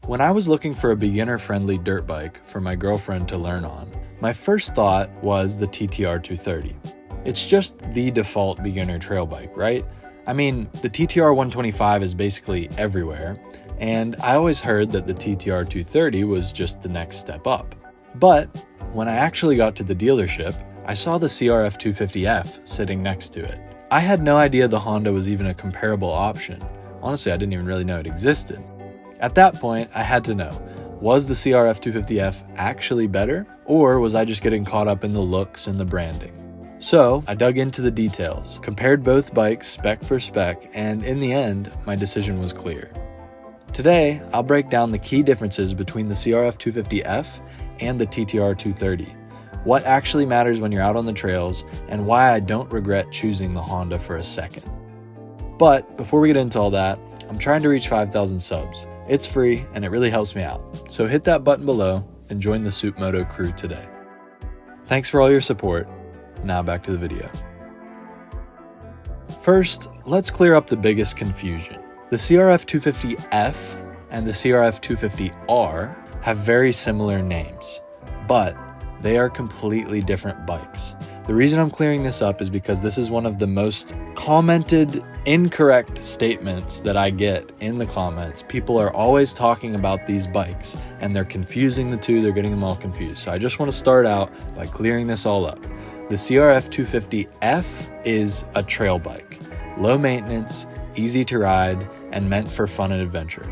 When I was looking for a beginner-friendly dirt bike for my girlfriend to learn on, my first thought was the TTR230. It's just the default beginner trail bike, right? I mean, the TTR125 is basically everywhere, and I always heard that the TTR230 was just the next step up. But when I actually got to the dealership, I saw the CRF250F sitting next to it. I had no idea the Honda was even a comparable option. Honestly, I didn't even really know it existed. At that point, I had to know, was the CRF250F actually better, or was I just getting caught up in the looks and the branding? So I dug into the details, compared both bikes spec for spec, and in the end, my decision was clear. Today, I'll break down the key differences between the CRF250F and the TTR230, what actually matters when you're out on the trails, and why I don't regret choosing the Honda for a second. But before we get into all that, I'm trying to reach 5,000 subs. It's free and it really helps me out. So hit that button below and join the Supermoto crew today. Thanks for all your support. Now back to the video. First, let's clear up the biggest confusion. The CRF250F and the CRF250R have very similar names, but they are completely different bikes. The reason I'm clearing this up is because this is one of the most commented incorrect statements that I get in the comments. People are always talking about these bikes and they're confusing the two, they're getting them all confused. So I just want to start out by clearing this all up. The CRF250F is a trail bike, low maintenance, easy to ride, and meant for fun and adventure.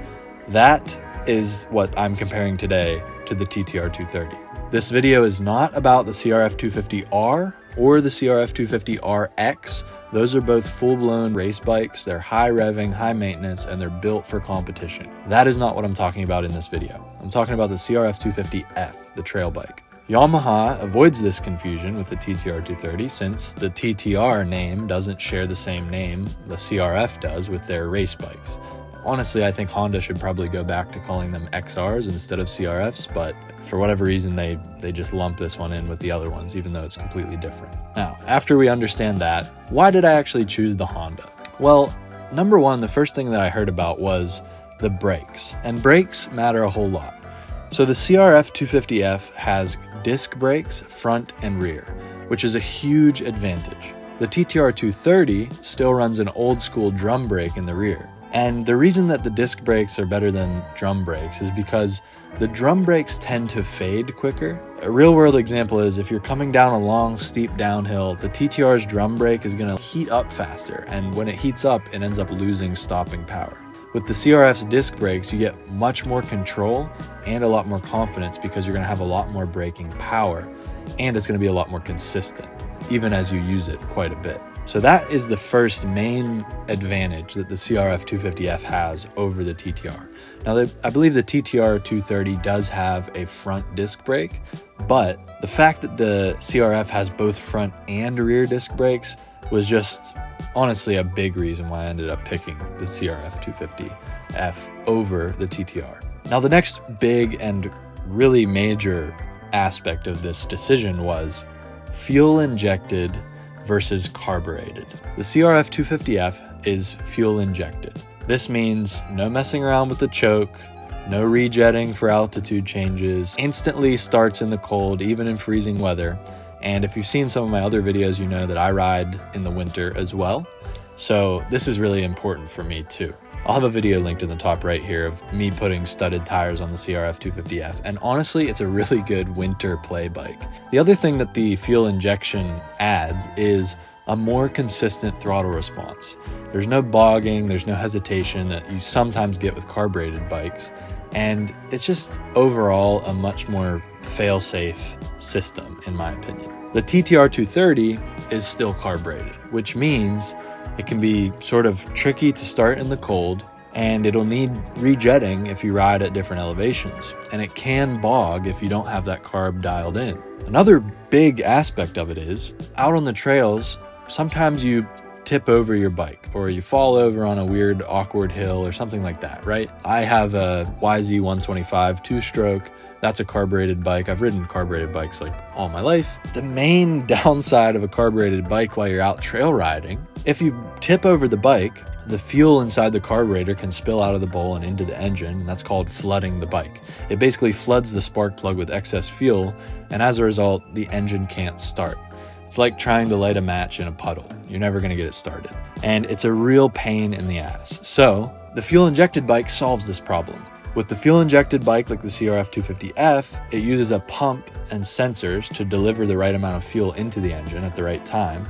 That is what I'm comparing today to the TTR230. This video is not about the CRF250R or the CRF250RX. Those are both full-blown race bikes. They're high revving, high maintenance, and they're built for competition. That is not what I'm talking about in this video. I'm talking about the CRF250F, the trail bike. Yamaha avoids this confusion with the TTR230 since the TTR name doesn't share the same name the CRF does with their race bikes. Honestly, I think Honda should probably go back to calling them XRs instead of CRFs, but for whatever reason, they just lump this one in with the other ones, even though it's completely different. Now, after we understand that, why did I actually choose the Honda? Well, number one, the first thing that I heard about was the brakes, and brakes matter a whole lot. So the CRF250F has disc brakes, front and rear, which is a huge advantage. The TTR230 still runs an old school drum brake in the rear. And the reason that the disc brakes are better than drum brakes is because the drum brakes tend to fade quicker. A real world example is if you're coming down a long, steep downhill, the TTR's drum brake is going to heat up faster. And when it heats up, it ends up losing stopping power. With the CRF's disc brakes, you get much more control and a lot more confidence because you're going to have a lot more braking power and it's going to be a lot more consistent, even as you use it quite a bit. So that is the first main advantage that the CRF250F has over the TTR. Now, I believe the TTR230 does have a front disc brake, but the fact that the CRF has both front and rear disc brakes was just honestly a big reason why I ended up picking the CRF250F over the TTR. Now, the next big and really major aspect of this decision was fuel injected versus carbureted. The CRF250F is fuel injected. This means no messing around with the choke, no rejetting for altitude changes, instantly starts in the cold, even in freezing weather. And if you've seen some of my other videos, you know that I ride in the winter as well. So this is really important for me too. I'll have a video linked in the top right here of me putting studded tires on the CRF250F, and honestly, it's a really good winter play bike. The other thing that the fuel injection adds is a more consistent throttle response. There's no bogging, there's no hesitation that you sometimes get with carbureted bikes, and it's just overall a much more fail-safe system, in my opinion. The TTR230 is still carbureted, which means it can be sort of tricky to start in the cold, and it'll need rejetting if you ride at different elevations, and it can bog if you don't have that carb dialed in. Another big aspect of it is, out on the trails, sometimes you tip over your bike or you fall over on a weird, awkward hill or something like that, right? I have a YZ125 two-stroke. That's a carbureted bike. I've ridden carbureted bikes like all my life. The main downside of a carbureted bike while you're out trail riding, if you tip over the bike, the fuel inside the carburetor can spill out of the bowl and into the engine, and that's called flooding the bike. It basically floods the spark plug with excess fuel, and as a result, the engine can't start. It's like trying to light a match in a puddle. You're never going to get it started. And it's a real pain in the ass. So the fuel-injected bike solves this problem. With the fuel-injected bike like the CRF250F, it uses a pump and sensors to deliver the right amount of fuel into the engine at the right time.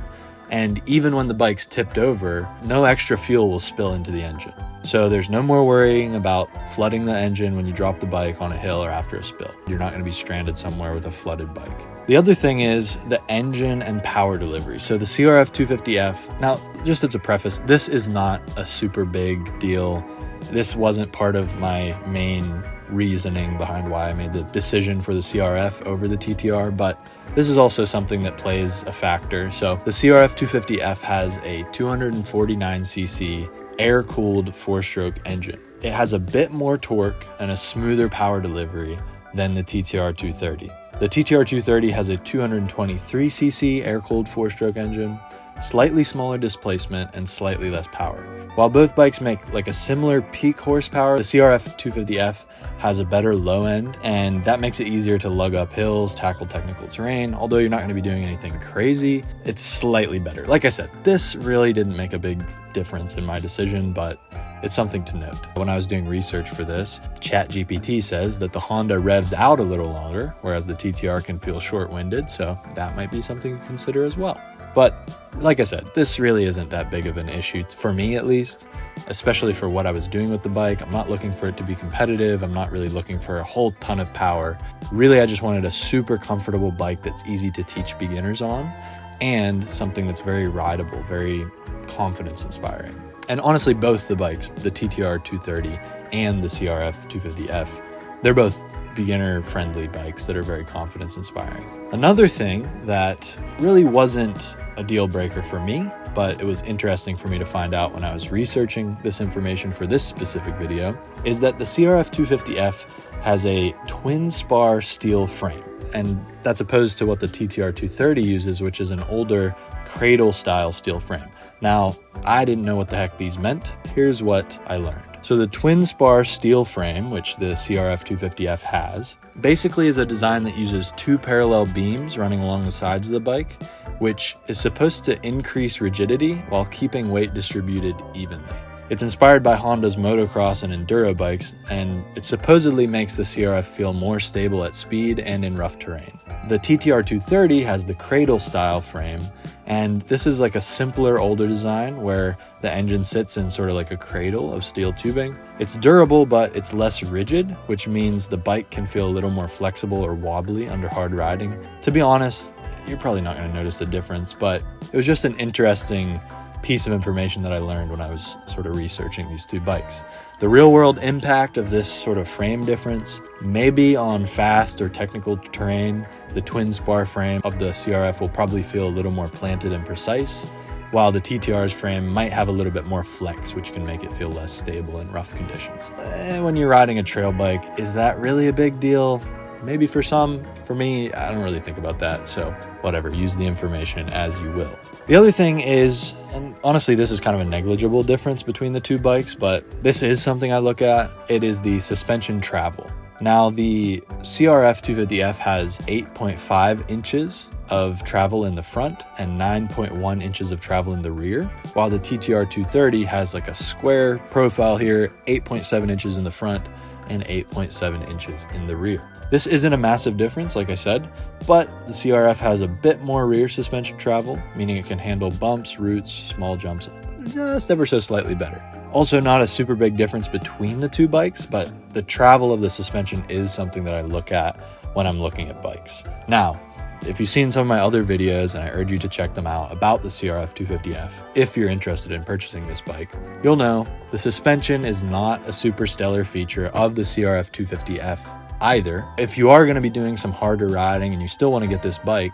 And even when the bike's tipped over, no extra fuel will spill into the engine. So there's no more worrying about flooding the engine when you drop the bike on a hill or after a spill. You're not going to be stranded somewhere with a flooded bike. The other thing is the engine and power delivery. So the CRF250F, now just as a preface, this is not a super big deal. This wasn't part of my main reasoning behind why I made the decision for the CRF over the TTR, but this is also something that plays a factor. So the CRF250F has a 249cc air-cooled 4-stroke engine. It has a bit more torque and a smoother power delivery than the TTR230. The TTR230 has a 223cc air-cooled 4-stroke engine, slightly smaller displacement, and slightly less power. While both bikes make like a similar peak horsepower, the CRF250F has a better low end, and that makes it easier to lug up hills, tackle technical terrain. Although you're not going to be doing anything crazy, it's slightly better. Like I said, this really didn't make a big difference in my decision, but it's something to note. When I was doing research for this, ChatGPT says that the Honda revs out a little longer, whereas the TTR can feel short-winded, so that might be something to consider as well. But like I said, this really isn't that big of an issue, for me at least, especially for what I was doing with the bike. I'm not looking for it to be competitive. I'm not really looking for a whole ton of power. Really, I just wanted a super comfortable bike that's easy to teach beginners on and something that's very rideable, very confidence-inspiring. And honestly, both the bikes, the TTR230 and the CRF250F, they're both beginner-friendly bikes that are very confidence-inspiring. Another thing that really wasn't a deal breaker for me, but it was interesting for me to find out when I was researching this information for this specific video, is that the CRF250F has a twin spar steel frame. And that's opposed to what the TTR230 uses, which is an older cradle-style steel frame. Now, I didn't know what the heck these meant. Here's what I learned. So the twin spar steel frame, which the CRF250F has, basically is a design that uses two parallel beams running along the sides of the bike, which is supposed to increase rigidity while keeping weight distributed evenly. It's inspired by Honda's motocross and enduro bikes, and it supposedly makes the CRF feel more stable at speed and in rough terrain. The TTR230 has the cradle-style frame, and this is like a simpler, older design where the engine sits in sort of like a cradle of steel tubing. It's durable, but it's less rigid, which means the bike can feel a little more flexible or wobbly under hard riding. To be honest, you're probably not going to notice the difference, but it was just an interesting piece of information that I learned when I was sort of researching these two bikes. The real-world impact of this sort of frame difference may be on fast or technical terrain. The twin spar frame of the CRF will probably feel a little more planted and precise, while the TTR's frame might have a little bit more flex, which can make it feel less stable in rough conditions. When you're riding a trail bike, is that really a big deal? Maybe for some. For me, I don't really think about that, so whatever, use the information as you will. The other thing is, and honestly this is kind of a negligible difference between the two bikes, but this is something I look at, it is the suspension travel. Now the CRF250F has 8.5 inches of travel in the front and 9.1 inches of travel in the rear, while the TTR230 has like a square profile here, 8.7 inches in the front and 8.7 inches in the rear. This isn't a massive difference, like I said, but the CRF has a bit more rear suspension travel, meaning it can handle bumps, roots, small jumps, just ever so slightly better. Also, not a super big difference between the two bikes, but the travel of the suspension is something that I look at when I'm looking at bikes. Now, if you've seen some of my other videos, and I urge you to check them out about the CRF250F, if you're interested in purchasing this bike, you'll know the suspension is not a super stellar feature of the CRF250F either. If you are going to be doing some harder riding and you still want to get this bike,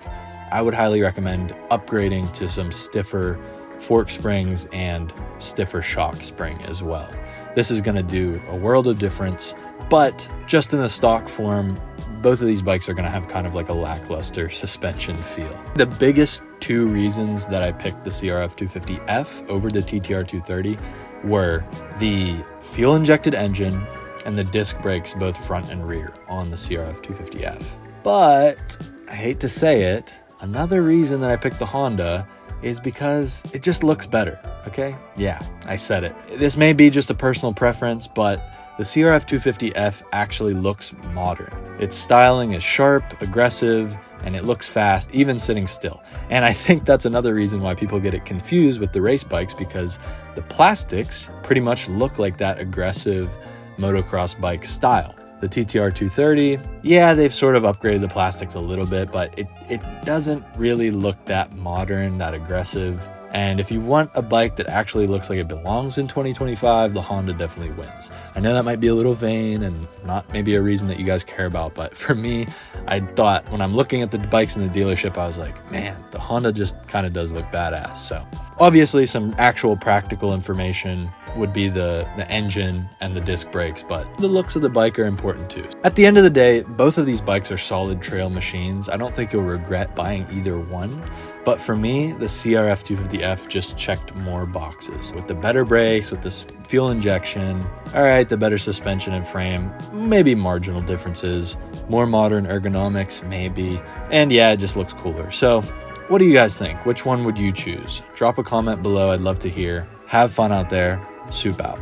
I would highly recommend upgrading to some stiffer fork springs and stiffer shock spring as well. This is going to do a world of difference, but just in the stock form, both of these bikes are going to have kind of like a lackluster suspension feel. The biggest two reasons that I picked the CRF250F over the TTR230 were the fuel-injected engine and the disc brakes, both front and rear, on the CRF250F. But I hate to say it, another reason that I picked the Honda is because it just looks better, okay? Yeah, I said it. This may be just a personal preference, but the CRF250F actually looks modern. Its styling is sharp, aggressive, and it looks fast, even sitting still. And I think that's another reason why people get it confused with the race bikes, because the plastics pretty much look like that aggressive motocross bike style. The TTR230, yeah, they've sort of upgraded the plastics a little bit, but it doesn't really look that modern, that aggressive. And if you want a bike that actually looks like it belongs in 2025, the Honda definitely wins. I know that might be a little vain and not maybe a reason that you guys care about, but for me, I thought when I'm looking at the bikes in the dealership, I was like, man, the Honda just kind of does look badass. So obviously some actual practical information would be the engine and the disc brakes, but the looks of the bike are important too. At the end of the day, both of these bikes are solid trail machines. I don't think you'll regret buying either one, but for me, the CRF250F just checked more boxes. With the better brakes, with the fuel injection, all right, the better suspension and frame, maybe marginal differences, more modern ergonomics, maybe, and yeah, it just looks cooler. So what do you guys think? Which one would you choose? Drop a comment below. I'd love to hear. Have fun out there. Soup out.